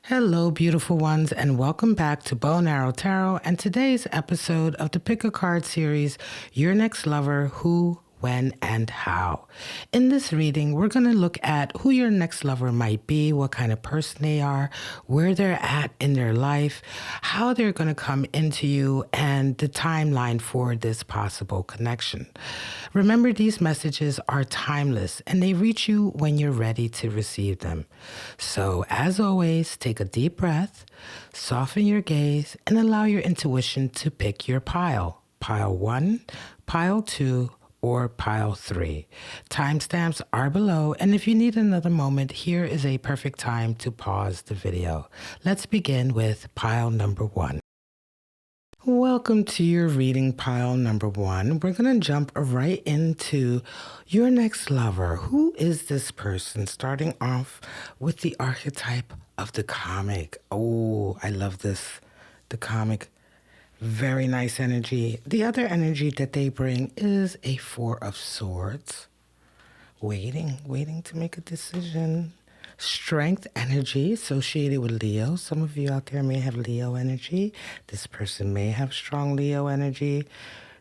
Hello, beautiful ones, and welcome back to Bow and Arrow Tarot and today's episode of the Pick a Card series, Your Next Lover, Who, When, and How. In this reading, we're going to look at who your next lover might be, what kind of person they are, where they're at in their life, how they're going to come into you, and the timeline for this possible connection. Remember, these messages are timeless and they reach you when you're ready to receive them. So, as always, take a deep breath, soften your gaze, and allow your intuition to pick your pile. Pile 1, pile 2, or pile 3. Timestamps are below, and if you need another moment, here is a perfect time to pause the video. Let's begin with pile number 1. Welcome to your reading, pile number 1. We're going to jump right into your next lover. Who is this person? Starting off with the archetype of the comic. Oh, I love this. The comic. Very nice energy. The other energy that they bring is a 4 of Swords. Waiting to make a decision. Strength energy associated with Leo. Some of you out there may have Leo energy. This person may have strong Leo energy.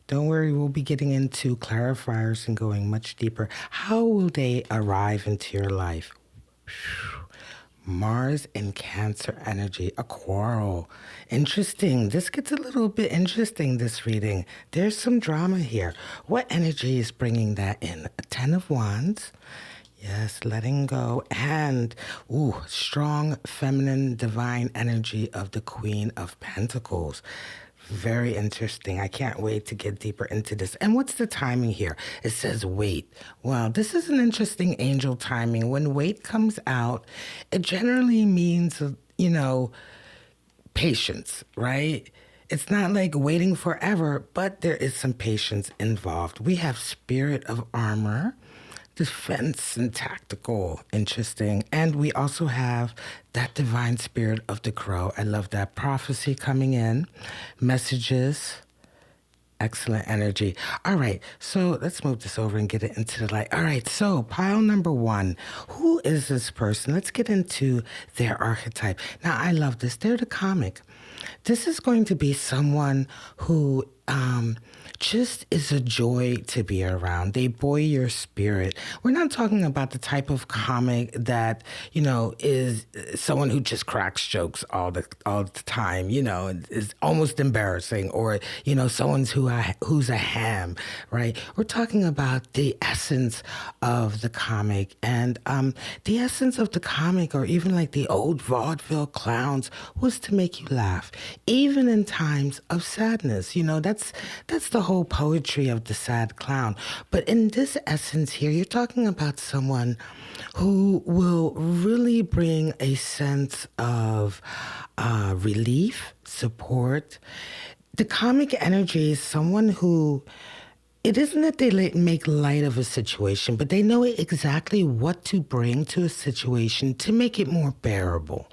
Don't worry, we'll be getting into clarifiers and going much deeper. How will they arrive into your life? Mars and Cancer energy, a quarrel. Interesting. This gets a little bit interesting, this reading. There's some drama here. What energy is bringing that in? A 10 of Wands. Yes, letting go. And, strong feminine divine energy of the Queen of Pentacles. Very interesting. I can't wait to get deeper into this. And what's the timing here? It says wait. Well, this is an interesting angel timing. When wait comes out, it generally means, patience, right? It's not like waiting forever, but there is some patience involved. We have Spirit of Armor, defense and tactical, interesting. And we also have that divine spirit of the crow. I love that. Prophecy coming in, messages, excellent energy. All right, so let's move this over and get it into the light. All right, so pile number 1. Who is this person? Let's get into their archetype. Now, I love this. They're the comic. This is going to be someone who just is a joy to be around. They buoy your spirit. We're not talking about the type of comic that, is someone who just cracks jokes all the time, is almost embarrassing, or, someone's who's a ham, right? We're talking about the essence of the comic, and the essence of the comic, or even like the old vaudeville clowns, was to make you laugh, even in times of sadness. That's the whole poetry of the sad clown. But in this essence here, you're talking about someone who will really bring a sense of relief, support. The comic energy is someone who, it isn't that they make light of a situation, but they know exactly what to bring to a situation to make it more bearable,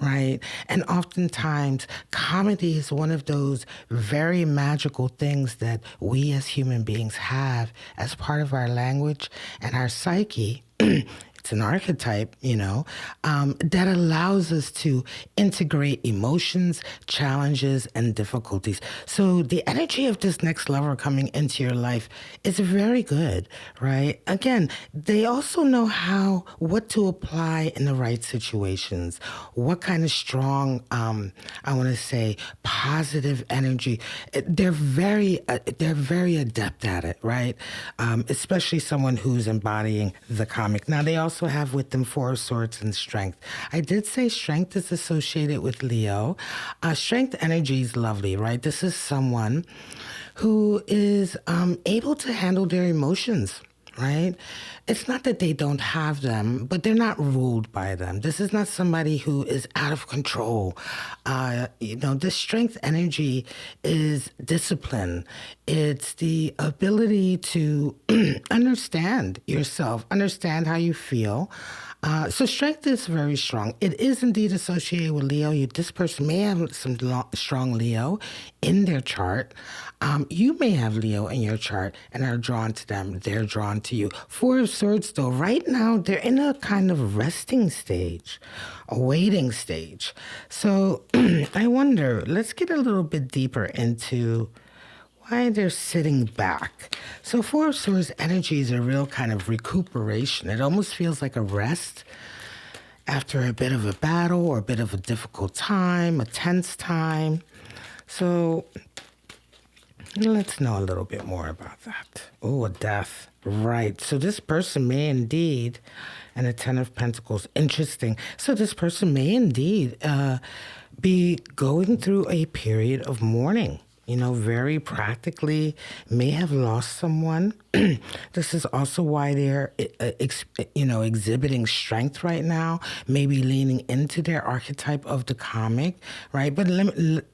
right? And oftentimes, comedy is one of those very magical things that we as human beings have as part of our language and our psyche. It's an archetype, that allows us to integrate emotions, challenges, and difficulties. So the energy of this next lover coming into your life is very good, right? Again, they also know what to apply in the right situations, what kind of strong, positive energy. They're very adept at it, right? Especially someone who's embodying the comic. Now, they also have with them 4 of Swords and strength. I did say strength is associated with Leo. Strength energy is lovely, right? This is someone who is able to handle their emotions, right? It's not that they don't have them, but they're not ruled by them. This is not somebody who is out of control. The strength energy is discipline. It's the ability to understand yourself, understand how you feel, So strength is very strong. It is indeed associated with Leo. This person may have some strong Leo in their chart. You may have Leo in your chart and are drawn to them. They're drawn to you. Four of Swords, though, right now they're in a kind of resting stage, a waiting stage. So I wonder, let's get a little bit deeper into why they're sitting back. So Four of Swords energy is a real kind of recuperation. It almost feels like a rest after a bit of a battle or a bit of a difficult time, a tense time. So let's know a little bit more about that. Oh, a death. Right. So this person may indeed, and a Ten of Pentacles. Interesting. So this person may indeed be going through a period of mourning. Very practically may have lost someone. This is also why they're, exhibiting strength right now, maybe leaning into their archetype of the comic, right? But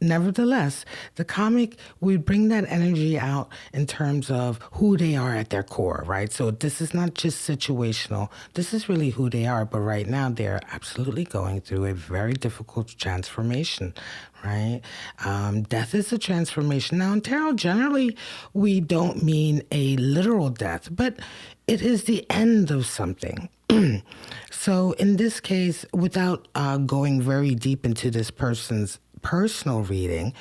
nevertheless, the comic, we bring that energy out in terms of who they are at their core, right? So this is not just situational. This is really who they are. But right now, they're absolutely going through a very difficult transformation, right? Death is a transformation. Now, in tarot, generally, we don't mean a literal death, but it is the end of something. So in this case, without going very deep into this person's personal reading,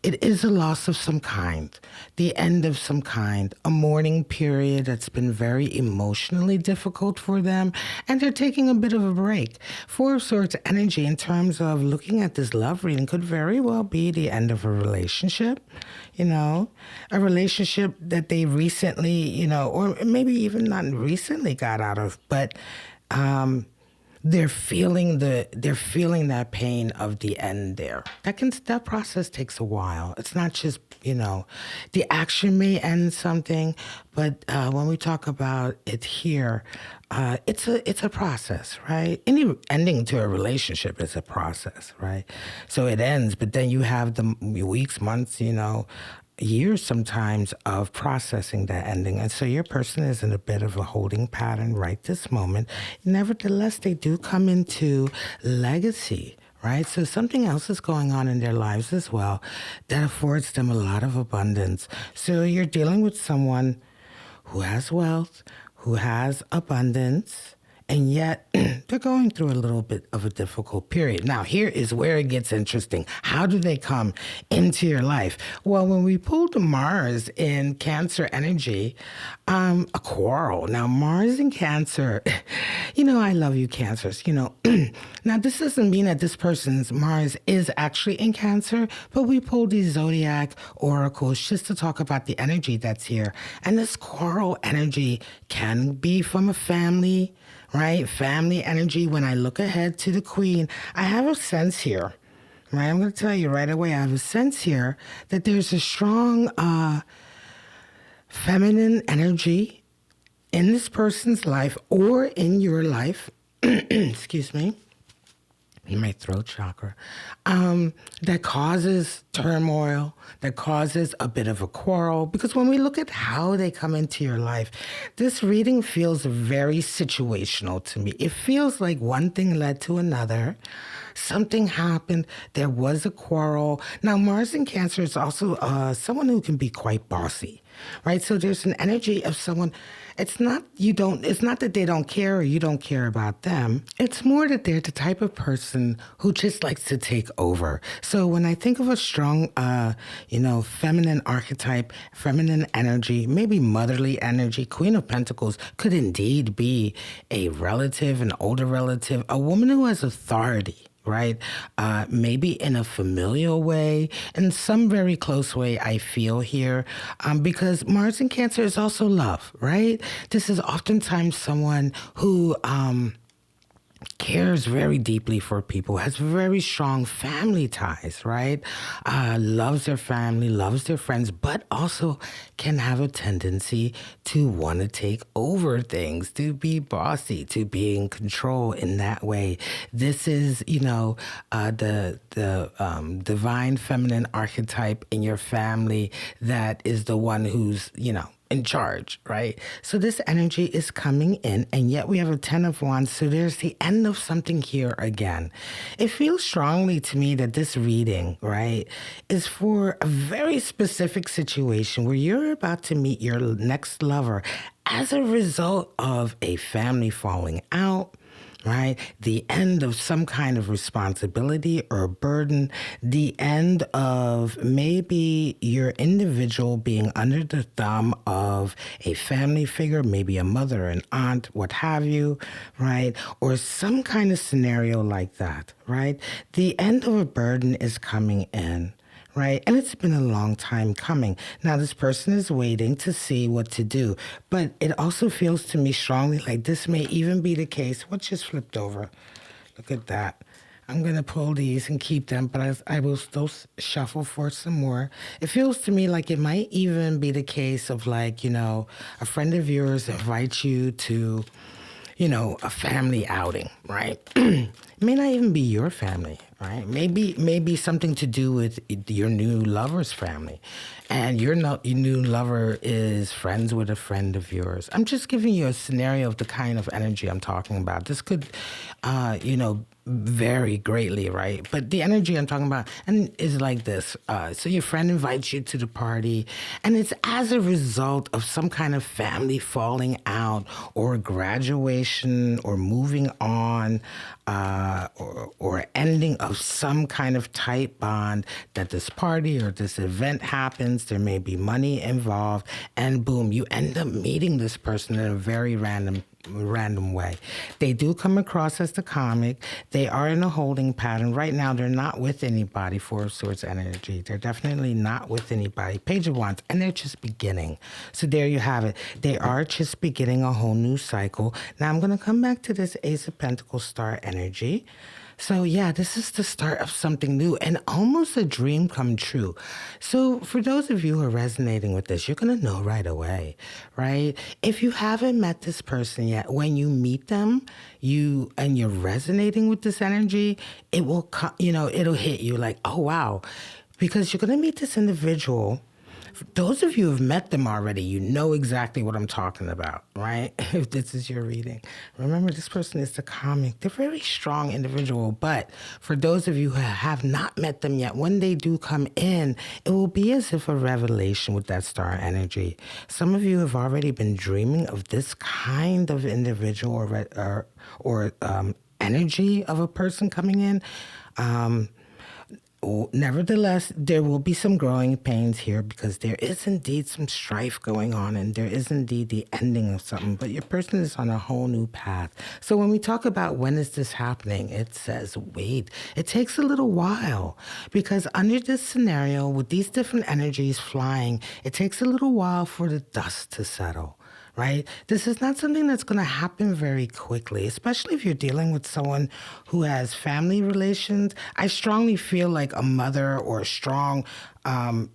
it is a loss of some kind, the end of some kind, a mourning period that's been very emotionally difficult for them, and they're taking a bit of a break. Four of Swords energy in terms of looking at this love reading could very well be the end of a relationship, a relationship that they recently, or maybe even not recently got out of, but they're feeling that pain of the end there. That process takes a while. It's not just, the action may end something, but when we talk about it here, it's a process, right? Any ending to a relationship is a process, right? So it ends, but then you have the weeks, months, years sometimes of processing that ending. And so your person is in a bit of a holding pattern right this moment. Nevertheless, they do come into legacy, right? So something else is going on in their lives as well that affords them a lot of abundance. So you're dealing with someone who has wealth, who has abundance, and yet they're going through a little bit of a difficult period. Now, here is where it gets interesting. How do they come into your life? Well, when we pulled Mars in Cancer energy, a quarrel. Now, Mars in Cancer, I love you, Cancers. Now, this doesn't mean that this person's Mars is actually in Cancer, but we pulled these Zodiac oracles just to talk about the energy that's here. And this quarrel energy can be from a family, right? Family energy. When I look ahead to the Queen, I have a sense here, right? I'm going to tell you right away, I have a sense here that there's a strong feminine energy in this person's life or in your life. Excuse me. In my throat chakra, that causes turmoil, that causes a bit of a quarrel. Because when we look at how they come into your life, this reading feels very situational to me. It feels like one thing led to another. Something happened. There was a quarrel. Now, Mars in Cancer is also someone who can be quite bossy, right? So there's an energy of someone. It's not that they don't care or you don't care about them. It's more that they're the type of person who just likes to take over. So when I think of a strong, feminine archetype, feminine energy, maybe motherly energy, Queen of Pentacles could indeed be a relative, an older relative, a woman who has authority, right? Maybe in a familial way, in some very close way, I feel here, because Mars in Cancer is also love, right? This is oftentimes someone who cares very deeply for people, has very strong family ties, right? Loves their family, loves their friends, but also can have a tendency to want to take over things, to be bossy, to be in control in that way. This is, the divine feminine archetype in your family that is the one who's, in charge, right? So this energy is coming in, and yet we have a 10 of Wands. So there's the end of something here again. It feels strongly to me that this reading, right, is for a very specific situation where you're about to meet your next lover as a result of a family falling out, right? The end of some kind of responsibility or burden, the end of maybe your individual being under the thumb of a family figure, maybe a mother, an aunt, what have you, right? Or some kind of scenario like that, right? The end of a burden is coming in. Right? And it's been a long time coming. Now, this person is waiting to see what to do. But it also feels to me strongly like this may even be the case. What just flipped over? Look at that. I'm going to pull these and keep them, but I will still shuffle for some more. It feels to me like it might even be the case of like, you know, a friend of yours invites you to, you know, a family outing, right? It may not even be your family, right? Maybe something to do with your new lover's family. And your new lover is friends with a friend of yours. I'm just giving you a scenario of the kind of energy I'm talking about. This could, you know, vary greatly, right? But the energy I'm talking about and is like this. So your friend invites you to the party, and it's as a result of some kind of family falling out or graduation or moving on or ending of some kind of tight bond that this party or this event happens. There may be money involved, and boom, you end up meeting this person in a very random way. They do come across as the comic. They are in a holding pattern. Right now, they're not with anybody. Four of Swords energy. They're definitely not with anybody. Page of Wands, and they're just beginning. So there you have it. They are just beginning a whole new cycle. Now, I'm going to come back to this Ace of Pentacles star energy. So yeah, this is the start of something new and almost a dream come true. So for those of you who are resonating with this, you're going to know right away, right? If you haven't met this person yet, when you meet them, you're resonating with this energy, it will, it'll hit you like, oh, wow, because you're going to meet this individual. For those of you who have met them already, you know exactly what I'm talking about, right? If this is your reading. Remember, this person is the comic. They're a very strong individual, but for those of you who have not met them yet, when they do come in, it will be as if a revelation with that star energy. Some of you have already been dreaming of this kind of individual or energy of a person coming in. Nevertheless, there will be some growing pains here because there is indeed some strife going on and there is indeed the ending of something, but your person is on a whole new path. So when we talk about when is this happening, it says, wait, it takes a little while because under this scenario with these different energies flying, it takes a little while for the dust to settle. Right? This is not something that's going to happen very quickly, especially if you're dealing with someone who has family relations. I strongly feel like a mother or a strong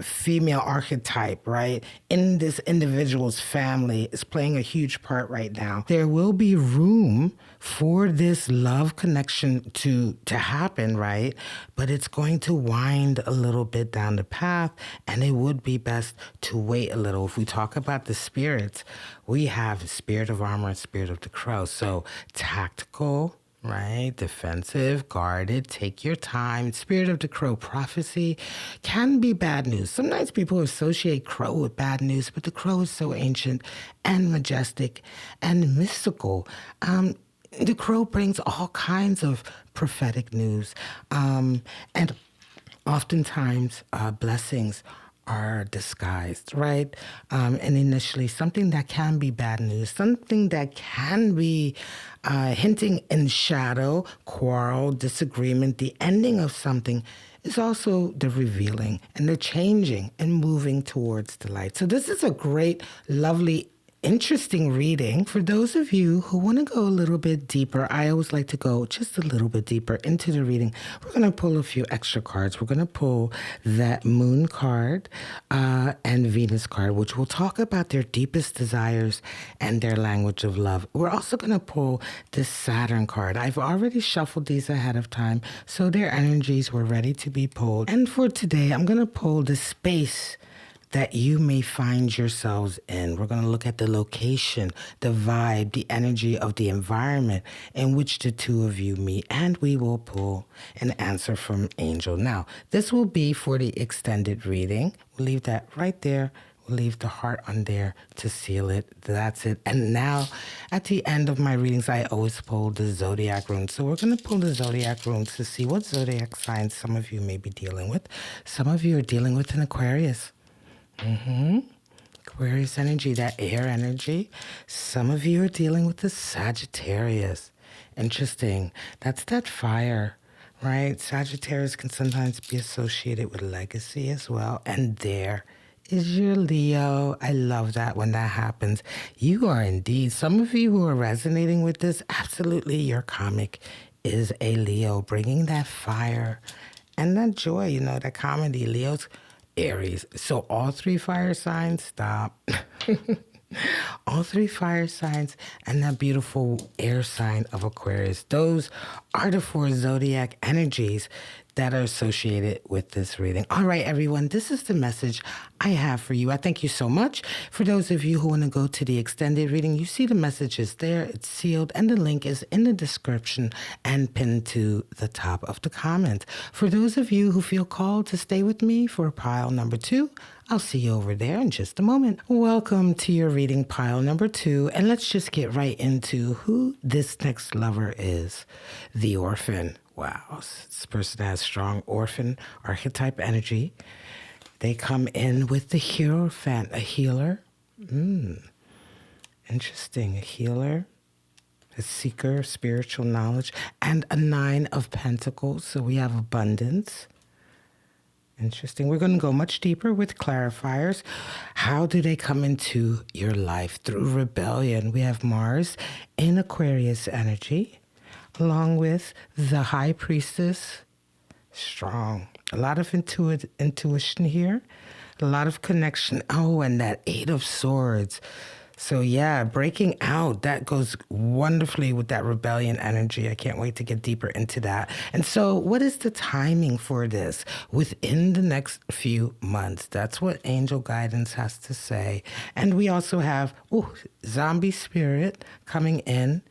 female archetype, right, in this individual's family is playing a huge part right now. There will be room for this love connection to happen, right? But it's going to wind a little bit down the path, and it would be best to wait a little. If we talk about the spirits, we have Spirit of Armor and Spirit of the Crow. So tactical, right? Defensive, guarded, take your time. Spirit of the Crow, prophecy can be bad news. Sometimes people associate crow with bad news, but the crow is so ancient and majestic and mystical. The crow brings all kinds of prophetic news, and oftentimes blessings are disguised, right? And initially, something that can be bad news, something that can be hinting in shadow, quarrel, disagreement, the ending of something is also the revealing and the changing and moving towards the light. So this is a great, lovely, interesting reading. For those of you who want to go a little bit deeper, I always like to go just a little bit deeper into the reading. We're going to pull a few extra cards. We're going to pull that Moon card and Venus card, which will talk about their deepest desires and their language of love. We're also going to pull this Saturn card. I've already shuffled these ahead of time, so their energies were ready to be pulled. And for today, I'm going to pull the space that you may find yourselves in. We're going to look at the location, the vibe, the energy of the environment in which the two of you meet, and we will pull an answer from Angel. Now, this will be for the extended reading. We'll leave that right there. We'll leave the heart on there to seal it. That's it. And now, at the end of my readings, I always pull the zodiac runes. So we're going to pull the zodiac runes to see what zodiac signs some of you may be dealing with. Some of you are dealing with an Aquarius. Aquarius energy, that air energy. Some of you are dealing with the Sagittarius. Interesting. That's that fire, right? Sagittarius can sometimes be associated with legacy as well. And there is your Leo. I love that when that happens. You are indeed, some of you who are resonating with this, absolutely your karmic is a Leo, bringing that fire and that joy, you know, that comedy. Leo's Aries. So all three fire signs, stop. All three fire signs and that beautiful air sign of Aquarius. Those are the four zodiac energies that are associated with this reading. All right, everyone, this is the message I have for you. I thank you so much. For those of you who want to go to the extended reading, you see the messages there. It's sealed, and the link is in the description and pinned to the top of the comment. For those of you who feel called to stay with me for pile number 2, I'll see you over there in just a moment. Welcome to your reading pile number 2, and let's just get right into who this next lover is. The Orphan. Wow, this person has strong orphan archetype energy. They come in with the Hierophant, a healer. Interesting, a healer, a seeker, spiritual knowledge, and a 9 of Pentacles. So we have abundance. Interesting. We're going to go much deeper with clarifiers. How do they come into your life? Through rebellion. We have Mars in Aquarius energy, along with the High Priestess. Strong. A lot of intuition here. A lot of connection. Oh, and that 8 of Swords. So yeah, breaking out, that goes wonderfully with that rebellion energy. I can't wait to get deeper into that. And so what is the timing for this? Within the next few months. That's what angel guidance has to say. And we also have zombie spirit coming in.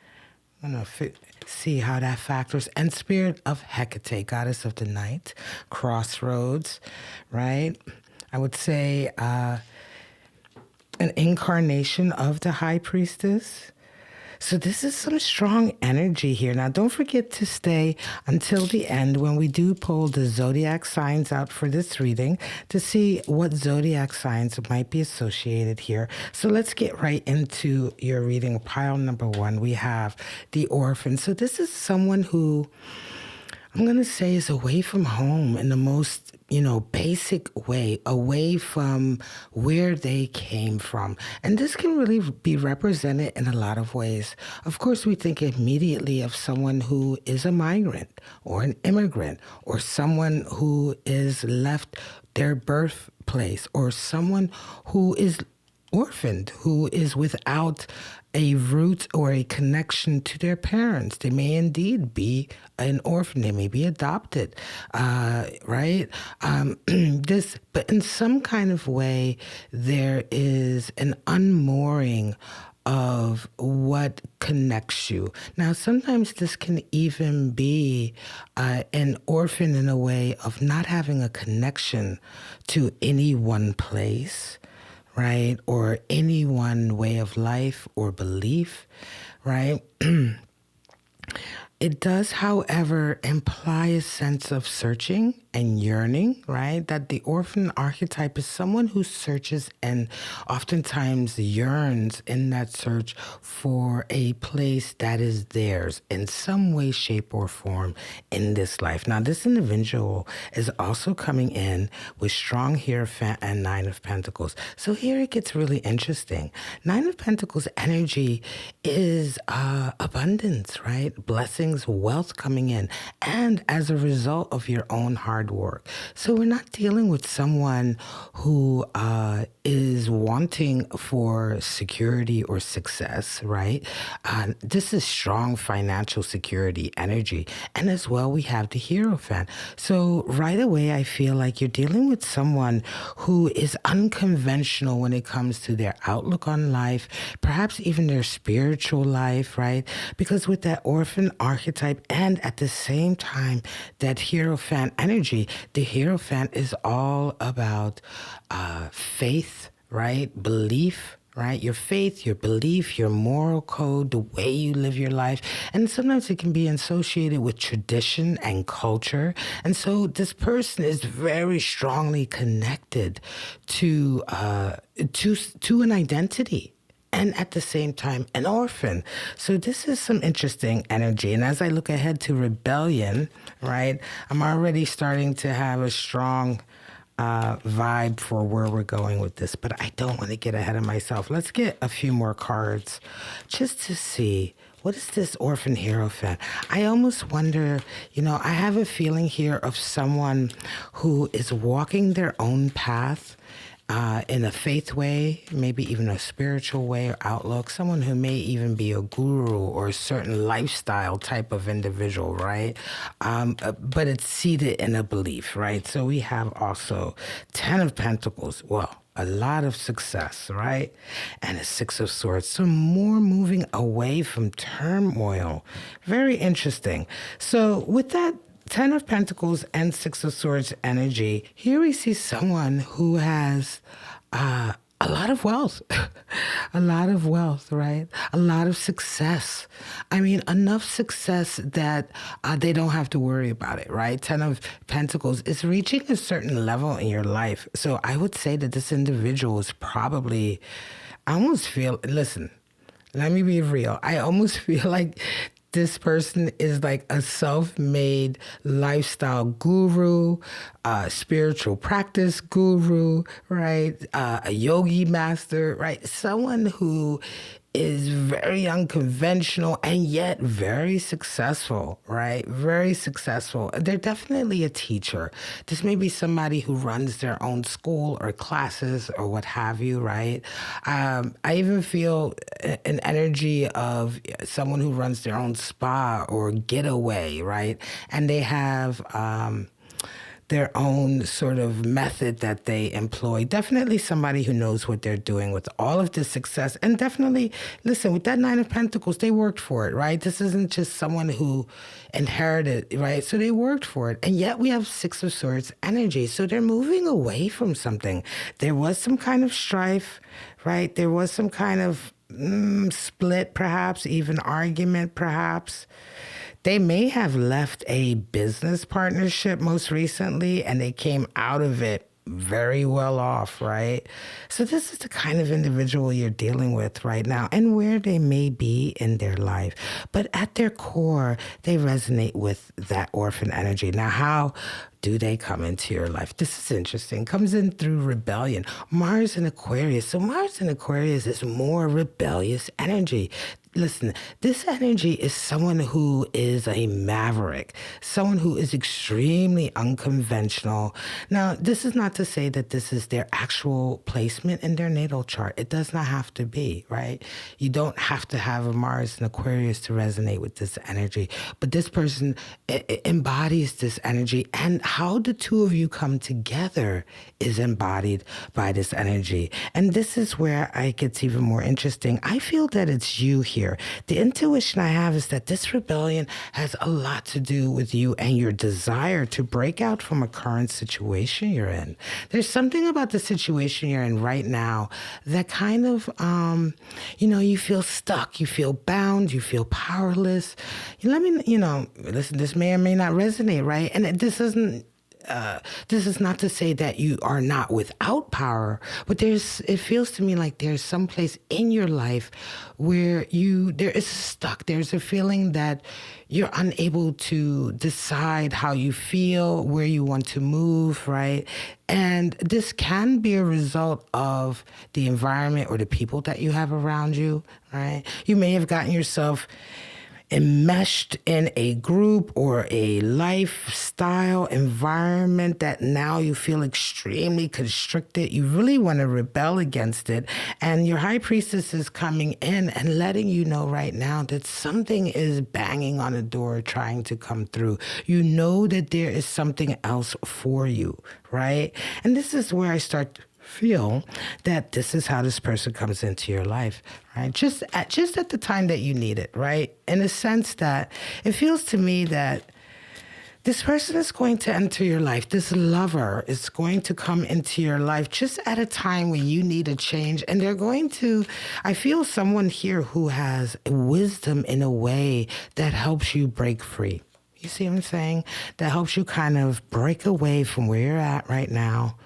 I'm going to see how that factors. And spirit of Hecate, goddess of the night. Crossroads, right? I would say an incarnation of the High Priestess. So this is some strong energy here. Now, don't forget to stay until the end when we do pull the zodiac signs out for this reading to see what zodiac signs might be associated here. So let's get right into your reading. Pile number 1, we have the Orphan. So this is someone who I'm going to say is away from home in the most, basic way, away from where they came from. And this can really be represented in a lot of ways. Of course, we think immediately of someone who is a migrant or an immigrant or someone who is left their birthplace or someone who is orphaned, who is without a root or a connection to their parents. They may indeed be an orphan. They may be adopted, right? But in some kind of way, there is an unmooring of what connects you. Now, sometimes this can even be an orphan in a way of not having a connection to any one place, right? Or any one way of life or belief, right? It does, however, imply a sense of searching and yearning, right? That the orphan archetype is someone who searches and oftentimes yearns in that search for a place that is theirs in some way, shape, or form in this life. Now, this individual is also coming in with strong Hierophant and 9 of Pentacles. So here it gets really interesting. 9 of Pentacles energy is abundance, right? Blessings blessings, wealth coming in, and as a result of your own hard work. So we're not dealing with someone who is wanting for security or success, right? This is strong financial security energy. And as well, we have the Hierophant. So right away, I feel like you're dealing with someone who is unconventional when it comes to their outlook on life, perhaps even their spiritual life, right? Because with that orphan archetype and at the same time, that Hierophant energy, the Hierophant is all about faith, right? Belief, right? Your faith, your belief, your moral code, the way you live your life. And sometimes it can be associated with tradition and culture. And so this person is very strongly connected to an identity. And at the same time, an orphan. So this is some interesting energy. And as I look ahead to rebellion, right, I'm already starting to have a strong vibe for where we're going with this, but I don't want to get ahead of myself. Let's get a few more cards just to see what is this orphan hierophant. I almost wonder, I have a feeling here of someone who is walking their own path in a faith way, maybe even a spiritual way or outlook, someone who may even be a guru or a certain lifestyle type of individual, right? But it's seated in a belief, right? So we have also 10 of Pentacles. Well, a lot of success, right? And a 6 of Swords. So more moving away from turmoil. Very interesting. So with that 10 of Pentacles and 6 of Swords energy, here we see someone who has a lot of wealth, a lot of wealth, right? A lot of success. I mean, enough success that they don't have to worry about it, right? 10 of Pentacles is reaching a certain level in your life. So I would say that this individual is probably, listen, let me be real. I almost feel like this person is like a self-made lifestyle guru, spiritual practice guru, right? A yogi master, right? Someone who is very unconventional and yet very successful, right? Very successful. They're definitely a teacher. This may be somebody who runs their own school or classes or what have you, right? I even feel an energy of someone who runs their own spa or getaway, right? And they have their own sort of method that they employ. Definitely somebody who knows what they're doing with all of this success. And definitely, listen, with that 9 of Pentacles, they worked for it, right? This isn't just someone who inherited, right? So they worked for it. And yet we have 6 of Swords energy. So they're moving away from something. There was some kind of strife, right? There was some kind of split, perhaps, even argument, perhaps. They may have left a business partnership most recently, and they came out of it very well off, right? So this is the kind of individual you're dealing with right now and where they may be in their life. But at their core, they resonate with that orphan energy. Now, how do they come into your life? This is interesting. Comes in through rebellion. Mars in Aquarius. So Mars in Aquarius is more rebellious energy. Listen, this energy is someone who is a maverick, someone who is extremely unconventional. Now, this is not to say that this is their actual placement in their natal chart. It does not have to be, right? You don't have to have a Mars in Aquarius to resonate with this energy. But this person embodies this energy. And how the two of you come together is embodied by this energy. And this is where it gets even more interesting. I feel that it's you here. The intuition I have is that this rebellion has a lot to do with you and your desire to break out from a current situation you're in. There's something about the situation you're in right now that kind of, you feel stuck, you feel bound, you feel powerless. Listen, this may or may not resonate, right? And this is not to say that you are not without power, but it feels to me like there's some place in your life where there is stuck. There's a feeling that you're unable to decide how you feel, where you want to move, right? And this can be a result of the environment or the people that you have around you, right? You may have gotten yourself enmeshed in a group or a lifestyle environment that now you feel extremely constricted. You really want to rebel against it. And your high priestess is coming in and letting you know right now that something is banging on the door trying to come through. You know that there is something else for you, right? And this is where I start feel that this is how this person comes into your life, right? Just at the time that you need it, right? In a sense that it feels to me that this person is going to enter your life. This lover is going to come into your life just at a time when you need a change. And they're going to, I feel someone here who has wisdom in a way that helps you break free. You see what I'm saying? That helps you kind of break away from where you're at right now.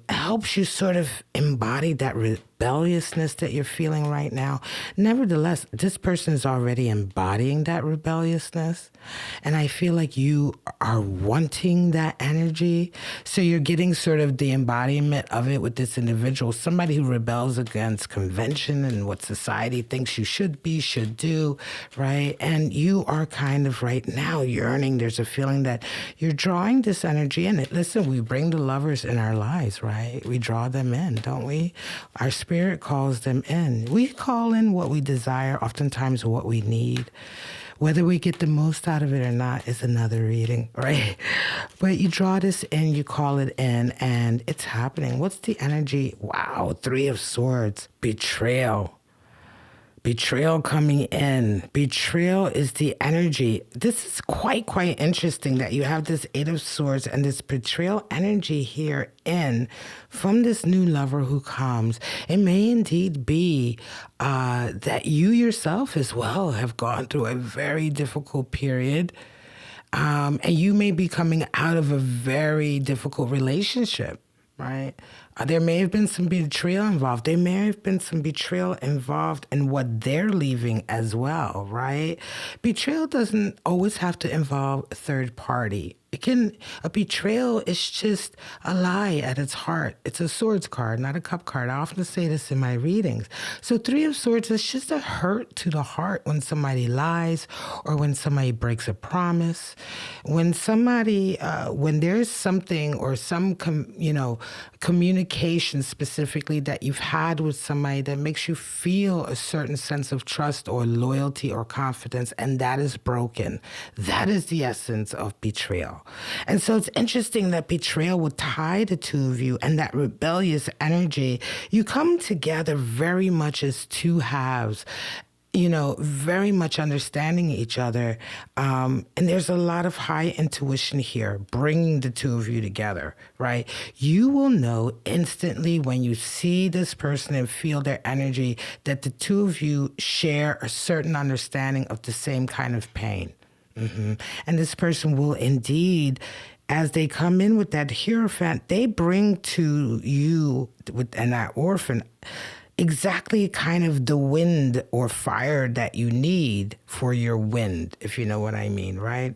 Helps you sort of embody that rebelliousness that you're feeling right now. Nevertheless, this person is already embodying that rebelliousness. And I feel like you are wanting that energy. So you're getting sort of the embodiment of it with this individual, somebody who rebels against convention and what society thinks you should be, should do, right? And you are kind of right now yearning. There's a feeling that you're drawing this energy in it. Listen, we bring the lovers in our lives, right? We draw them in, don't we? Our spirit calls them in. We call in what we desire, oftentimes what we need. Whether we get the most out of it or not is another reading, right? But you draw this in, you call it in, and it's happening. What's the energy? Wow, 3 of Swords, betrayal. Betrayal coming in. Betrayal is the energy. This is quite interesting that you have this 8 of Swords and this betrayal energy here in from this new lover who comes. It may indeed be that you yourself as well have gone through a very difficult period. And you may be coming out of a very difficult relationship, right? There may have been some betrayal involved. There may have been some betrayal involved in what they're leaving as well, right? Betrayal doesn't always have to involve a third party. A betrayal is just a lie at its heart. It's a swords card, not a cup card. I often say this in my readings. So 3 of Swords is just a hurt to the heart when somebody lies or when somebody breaks a promise. When somebody, when there's something or some, communication specifically that you've had with somebody that makes you feel a certain sense of trust or loyalty or confidence, and that is broken. That is the essence of betrayal. And so it's interesting that betrayal would tie the two of you and that rebellious energy. You come together very much as two halves, very much understanding each other. And there's a lot of high intuition here, bringing the two of you together, right? You will know instantly when you see this person and feel their energy that the two of you share a certain understanding of the same kind of pain. Mm-hmm. And this person will indeed, as they come in with that Hierophant, they bring to you and that Orphan exactly kind of the wind or fire that you need for your wind, if you know what I mean, right?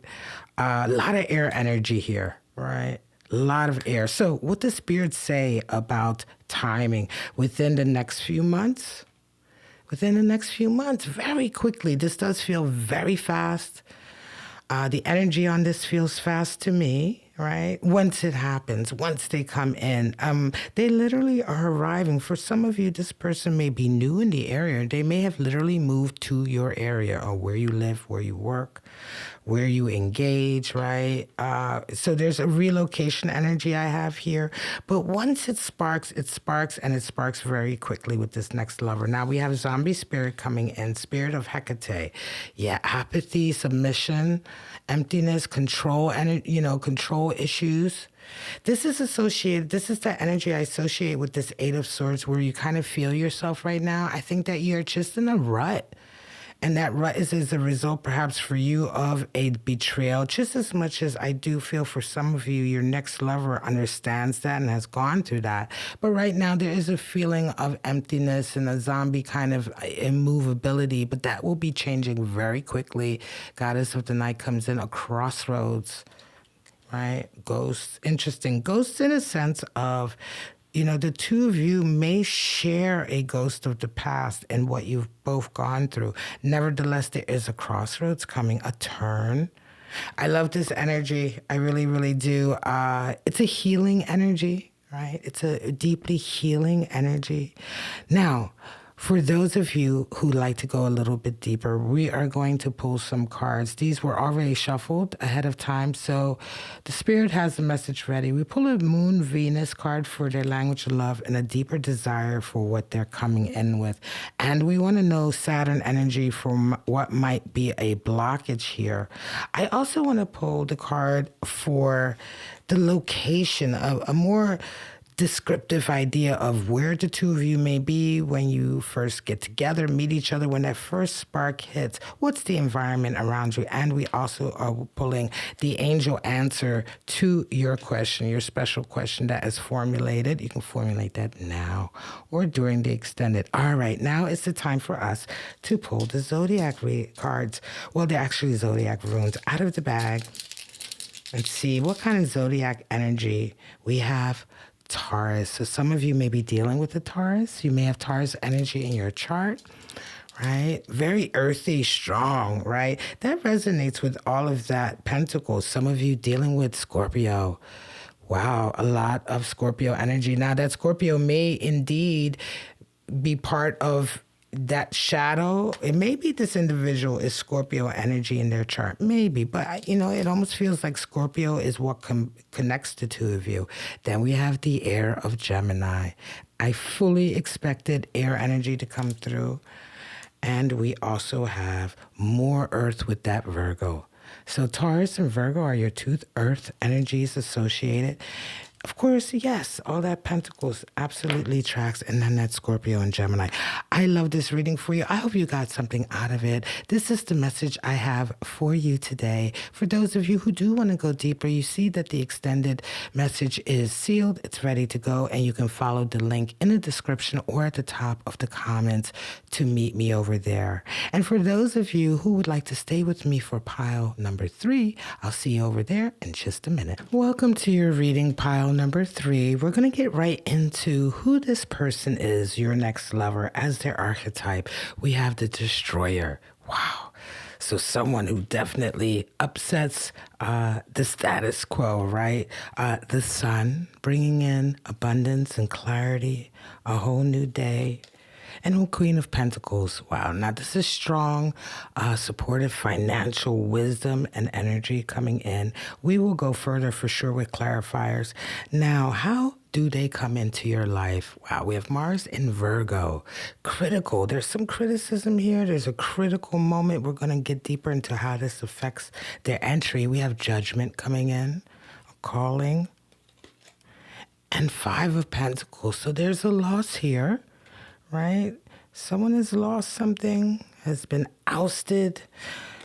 A lot of air energy here, right? A lot of air. So what does Spirit say about timing within the next few months? Within the next few months, very quickly. This does feel very fast. The energy on this feels fast to me, right? Once it happens, once they come in, they literally are arriving. For some of you, this person may be new in the area. They may have literally moved to your area or where you live, where you work, where you engage, right? So there's a relocation energy I have here. But once it sparks, and it sparks very quickly with this next lover. Now we have Zombie Spirit coming in, Spirit of Hecate. Yeah, apathy, submission, emptiness, control, and control issues. This is the energy I associate with this 8 of Swords, where you kind of feel yourself right now. I think that you're just in a rut. And that rut is as a result, perhaps, for you of a betrayal, just as much as I do feel for some of you, your next lover understands that and has gone through that. But right now, there is a feeling of emptiness and a zombie kind of immovability, but that will be changing very quickly. Goddess of the Night comes in, a crossroads, right? Ghosts, interesting. Ghosts in a sense of the two of you may share a ghost of the past and what you've both gone through. Nevertheless, there is a crossroads coming, a turn. I love this energy. I really, really do. It's a healing energy, right? It's a deeply healing energy. Now, for those of you who like to go a little bit deeper, we are going to pull some cards. These were already shuffled ahead of time, so the spirit has the message ready. We pull a Moon Venus card for their language of love and a deeper desire for what they're coming in with. And we want to know Saturn energy from what might be a blockage here. I also want to pull the card for the location of a more descriptive idea of where the two of you may be when you first get together, meet each other, when that first spark hits. What's the environment around you? And we also are pulling the angel answer to your question, your special question that is formulated. You can formulate that now or during the extended. All right, now it's the time for us to pull the zodiac cards. Well, they're actually zodiac runes out of the bag and see what kind of zodiac energy we have. Taurus. So some of you may be dealing with the Taurus. You may have Taurus energy in your chart, right? Very earthy, strong, right? That resonates with all of that Pentacles. Some of you dealing with Scorpio. Wow, a lot of Scorpio energy. Now that Scorpio may indeed be part of that shadow. It may be this individual is Scorpio energy in their chart, maybe, but it almost feels like Scorpio is what connects the two of you. Then we have the air of Gemini. I fully expected air energy to come through. And we also have more earth with that Virgo. So Taurus and Virgo are your two earth energies associated. Of course, yes, all that Pentacles absolutely tracks, and then that Scorpio and Gemini. I love this reading for you. I hope you got something out of it. This is the message I have for you today. For those of you who do want to go deeper, you see that the extended message is sealed. It's ready to go, and you can follow the link in the description or at the top of the comments to meet me over there. And for those of you who would like to stay with me for pile number 3, I'll see you over there in just a minute. Welcome to your reading, pile number 3. We're going to get right into who this person is, your next lover, as their archetype. We have the Destroyer. Wow. So someone who definitely upsets the status quo, right? The sun, bringing in abundance and clarity, a whole new day. And Queen of Pentacles. Wow. Now, this is strong, supportive financial wisdom and energy coming in. We will go further for sure with clarifiers. Now, how do they come into your life? Wow, we have Mars in Virgo. Critical. There's some criticism here. There's a critical moment. We're going to get deeper into how this affects their entry. We have Judgment coming in, a calling, and 5 of Pentacles. So there's a loss here. Right? Someone has lost something, has been ousted.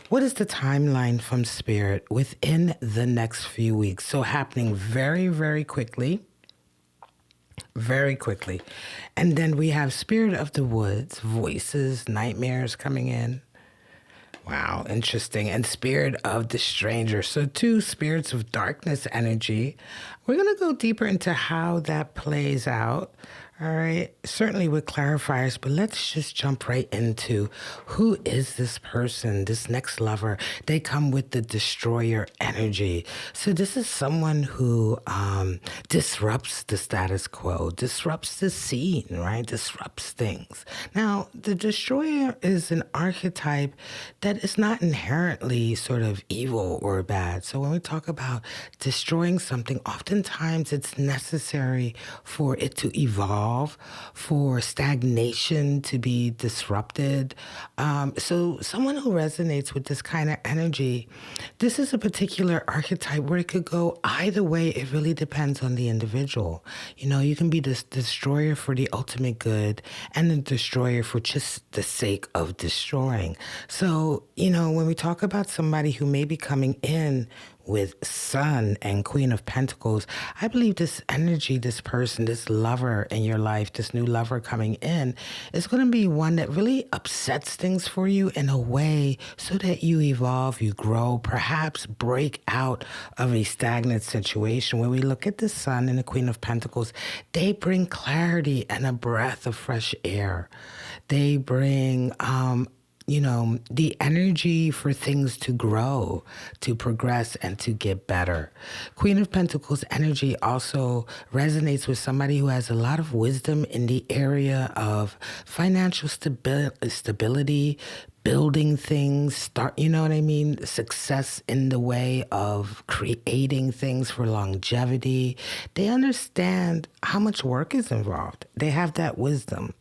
What is the timeline from Spirit within the next few weeks? So happening very, very quickly. Very quickly. And then we have Spirit of the Woods, voices, nightmares coming in. Wow, interesting. And Spirit of the Stranger. So 2 spirits of darkness energy. We're going to go deeper into how that plays out. All right, certainly with clarifiers, but let's just jump right into who is this person, this next lover. They come with the Destroyer energy. So this is someone who disrupts the status quo, disrupts the scene, right? Disrupts things. Now, the Destroyer is an archetype that is not inherently sort of evil or bad. So when we talk about destroying something, oftentimes it's necessary for it to evolve, for stagnation to be disrupted. So someone who resonates with this kind of energy, this is a particular archetype where it could go either way. It really depends on the individual. You can be this destroyer for the ultimate good and the destroyer for just the sake of destroying. So, when we talk about somebody who may be coming in with Sun and Queen of Pentacles, I believe this energy, this person, this lover in your life, this new lover coming in, is going to be one that really upsets things for you in a way so that you evolve, you grow, perhaps break out of a stagnant situation. When we look at the Sun and the Queen of Pentacles, they bring clarity and a breath of fresh air. They bring the energy for things to grow, to progress, and to get better. Queen of Pentacles energy also resonates with somebody who has a lot of wisdom in the area of financial stability, building things, success in the way of creating things for longevity. They understand how much work is involved. They have that wisdom,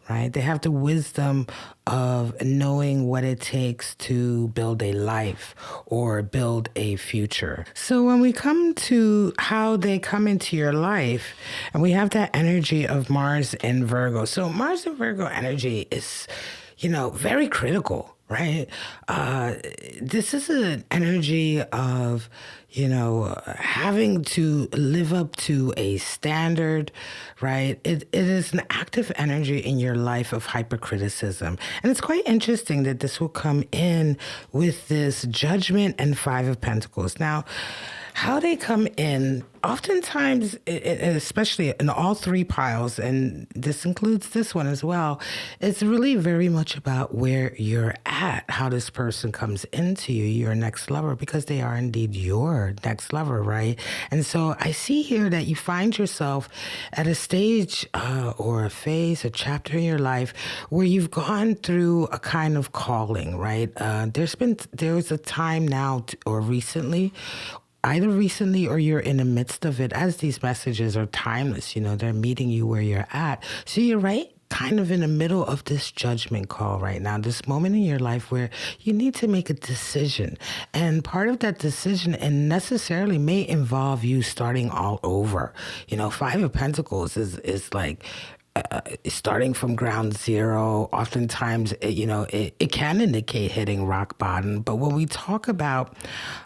right? They have the wisdom of knowing what it takes to build a life or build a future. So when we come to how they come into your life, and we have that energy of Mars and Virgo. So Mars and Virgo energy is very critical, right? This is an energy of, having to live up to a standard, right? It is an active energy in your life of hypercriticism. And it's quite interesting that this will come in with this Judgment and Five of Pentacles. Now, how they come in, oftentimes, especially in all three piles, and this includes this one as well, it's really very much about where you're at, how this person comes into you, your next lover, because they are indeed your next lover, right? And so I see here that you find yourself at a stage or a phase, a chapter in your life where you've gone through a kind of calling, right? There was a time now or recently, either recently or you're in the midst of it, as these messages are timeless, they're meeting you where you're at. So you're right kind of in the middle of this judgment call right now, this moment in your life where you need to make a decision. And part of that decision and necessarily may involve you starting all over. Five of Pentacles is like starting from ground zero. Oftentimes, it can indicate hitting rock bottom. But when we talk about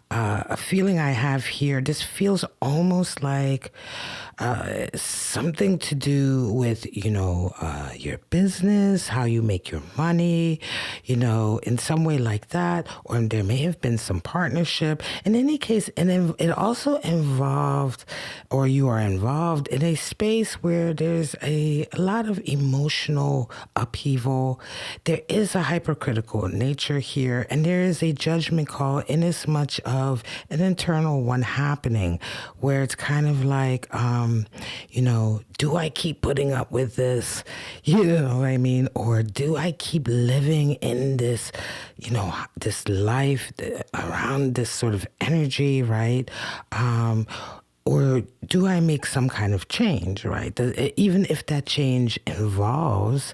a feeling I have here, this feels almost like something to do with, your business, how you make your money, in some way like that. Or there may have been some partnership. In any case, and then it also involved, or you are involved in a space where there's a lot of emotional upheaval. There is a hypercritical nature here, and there is a judgment call in as much of an internal one happening where it's kind of like, do I keep putting up with this? You know what I mean? Or do I keep living in this, this life around this sort of energy, right? Or do I make some kind of change, right? Even if that change involves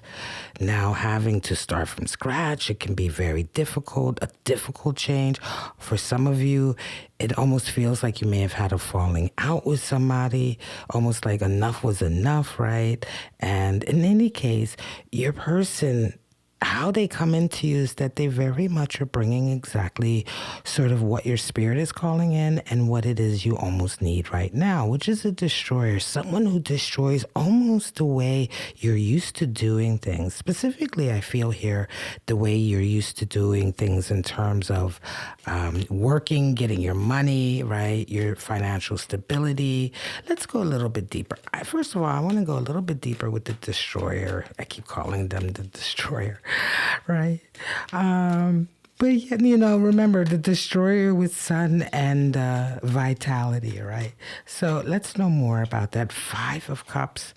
now having to start from scratch, it can be very difficult, a difficult change. For some of you, it almost feels like you may have had a falling out with somebody, almost like enough was enough, right? And in any case, your person, how they come into you is that they very much are bringing exactly sort of what your spirit is calling in and what it is you almost need right now, which is a destroyer, someone who destroys almost the way you're used to doing things. Specifically, I feel here the way you're used to doing things in terms of working, getting your money, right, your financial stability. Let's go a little bit deeper. First of all, I want to go a little bit deeper with the destroyer. I keep calling them the destroyer. Right. But, remember the destroyer with sun and vitality, right? So let's know more about that. Five of Cups.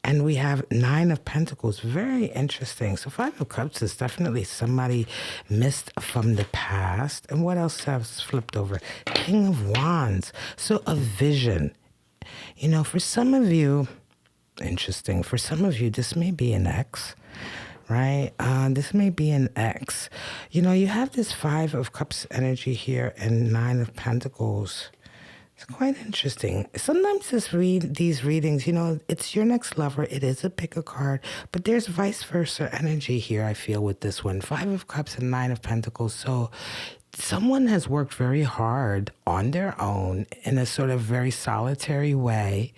And we have Nine of Pentacles. Very interesting. So Five of Cups is definitely somebody missed from the past. And what else has flipped over? King of Wands. So a vision. For some of you, interesting. For some of you, this may be an ex. Right? This may be an ex. You have this Five of Cups energy here and Nine of Pentacles. It's quite interesting. Sometimes these readings, it's your next lover. It is a pick a card, but there's vice versa energy here, I feel, with this one. Five of Cups and Nine of Pentacles. So someone has worked very hard on their own in a sort of very solitary way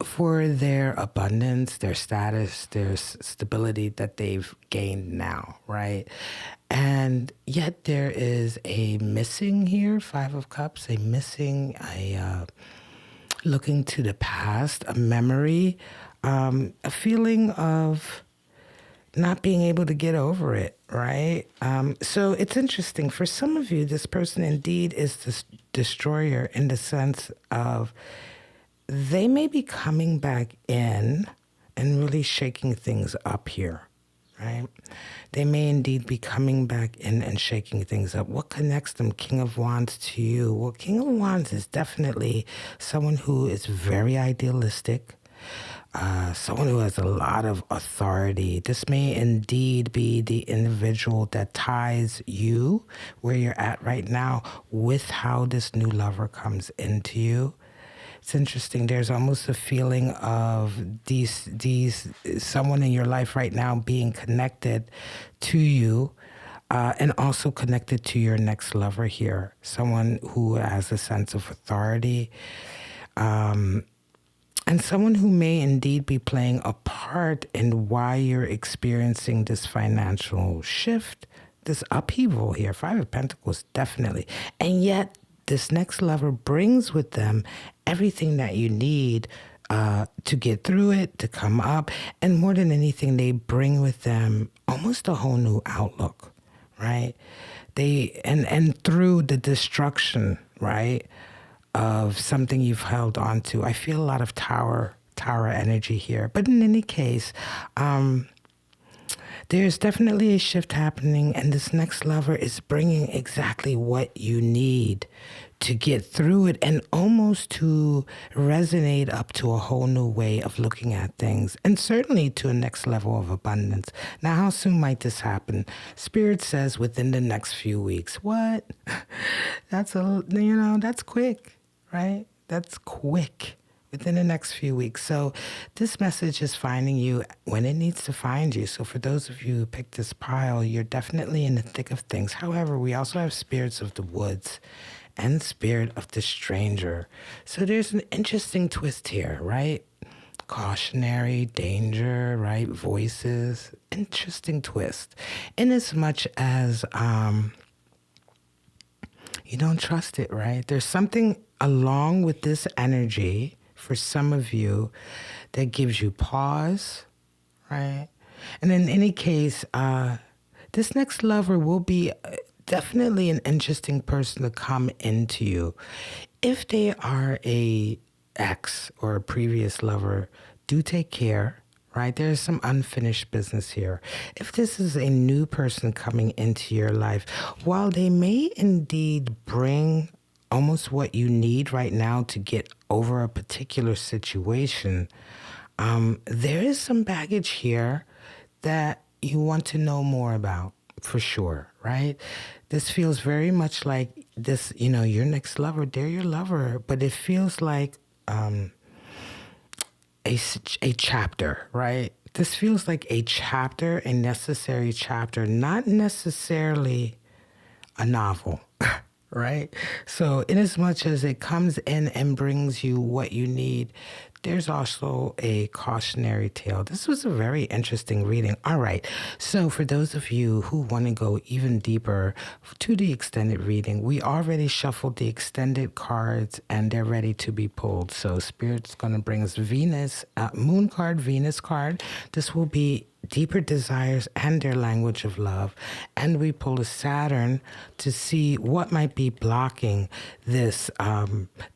for their abundance, their status, their stability that they've gained now, right? And yet there is a missing here, Five of Cups, a missing, looking to the past, a memory, a feeling of not being able to get over it, right? So it's interesting. For some of you, this person indeed is this destroyer in the sense of they may be coming back in and really shaking things up here, right? They may indeed be coming back in and shaking things up. What connects them, King of Wands, to you? Well, King of Wands is definitely someone who is very idealistic, someone who has a lot of authority. This may indeed be the individual that ties you where you're at right now with how this new lover comes into you. It's interesting. There's almost a feeling of these someone in your life right now being connected to you, and also connected to your next lover here. Someone who has a sense of authority, and someone who may indeed be playing a part in why you're experiencing this financial shift, this upheaval here. Five of Pentacles, definitely. And yet, this next lover brings with them everything that you need to get through it, to come up. And more than anything, they bring with them almost a whole new outlook, right? And through the destruction, right, of something you've held on to. I feel a lot of tower energy here. But in any case, there's definitely a shift happening, and this next lover is bringing exactly what you need to get through it and almost to resonate up to a whole new way of looking at things, and certainly to a next level of abundance. Now, how soon might this happen? Spirit says within the next few weeks. What? That's quick, right? That's quick. Within the next few weeks. So this message is finding you when it needs to find you. So for those of you who picked this pile, you're definitely in the thick of things. However, we also have spirits of the woods and spirit of the stranger. So there's an interesting twist here, right? Cautionary, danger, right? Voices, interesting twist. In as much as you don't trust it, right? There's something along with this energy for some of you that gives you pause, right? And in any case, this next lover will be definitely an interesting person to come into you. If they are a ex or a previous lover, do take care, right? There's some unfinished business here. If this is a new person coming into your life, while they may indeed bring almost what you need right now to get over a particular situation, there is some baggage here that you want to know more about, for sure, right? This feels very much like this, your next lover, they're your lover, but it feels like a chapter, right? This feels like a chapter, a necessary chapter, not necessarily a novel. Right? So in as much as it comes in and brings you what you need, there's also a cautionary tale. This was a very interesting reading. All right. So for those of you who want to go even deeper to the extended reading, we already shuffled the extended cards and they're ready to be pulled. So Spirit's going to bring us Venus, Moon card, Venus card. This will be deeper desires and their language of love. And we pull a Saturn to see what might be blocking this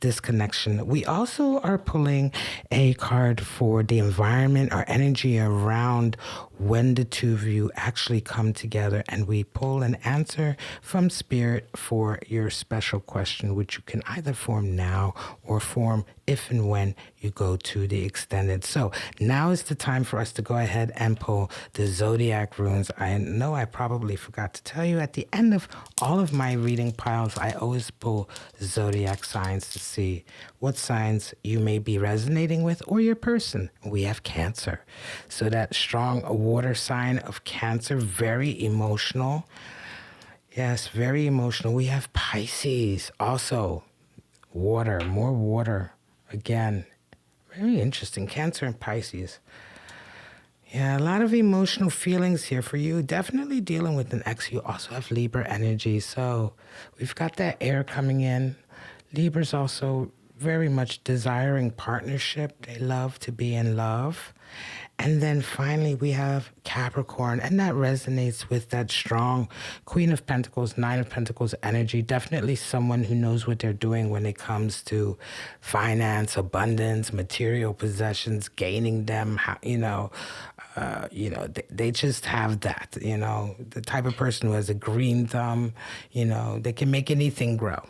this connection. We also are pulling a card for the environment or energy around when the two of you actually come together, and we pull an answer from Spirit for your special question, which you can either form now or form if and when you go to the extended. So now is the time for us to go ahead and pull the zodiac runes. I know I probably forgot to tell you at the end of all of my reading piles, I always pull zodiac signs to see what signs you may be resonating with or your person. We have Cancer. So that strong water sign of Cancer, very emotional. Yes, very emotional. We have Pisces also. Water, more water. Again, very interesting. Cancer and Pisces. Yeah, a lot of emotional feelings here for you. Definitely dealing with an ex. You also have Libra energy. So we've got that air coming in. Libra's also very much desiring partnership. They love to be in love. And then finally, we have Capricorn, and that resonates with that strong Queen of Pentacles, Nine of Pentacles energy. Definitely someone who knows what they're doing when it comes to finance, abundance, material possessions, gaining them, they just have that, the type of person who has a green thumb, they can make anything grow,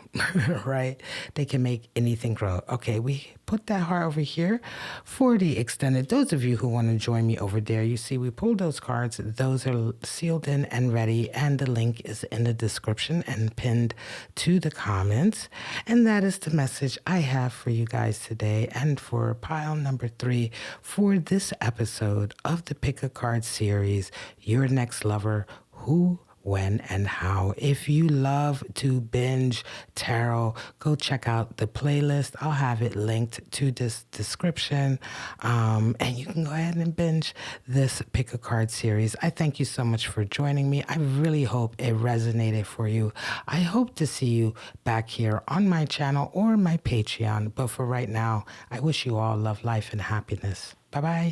right? They can make anything grow. Okay, we put that heart over here for the extended. Those of you who want to join me over there, you see we pulled those cards. Those are sealed in and ready, and the link is in the description and pinned to the comments. And that is the message I have for you guys today, and for pile number 3 for this episode of the Pick a Card series, Your Next Lover, Who, When, and How. If you love to binge tarot, go check out the playlist. I'll have it linked to this description. And you can go ahead and binge this Pick a Card series. I thank you so much for joining me. I really hope it resonated for you. I hope to see you back here on my channel or my Patreon. But for right now, I wish you all love, life, and happiness. Bye-bye.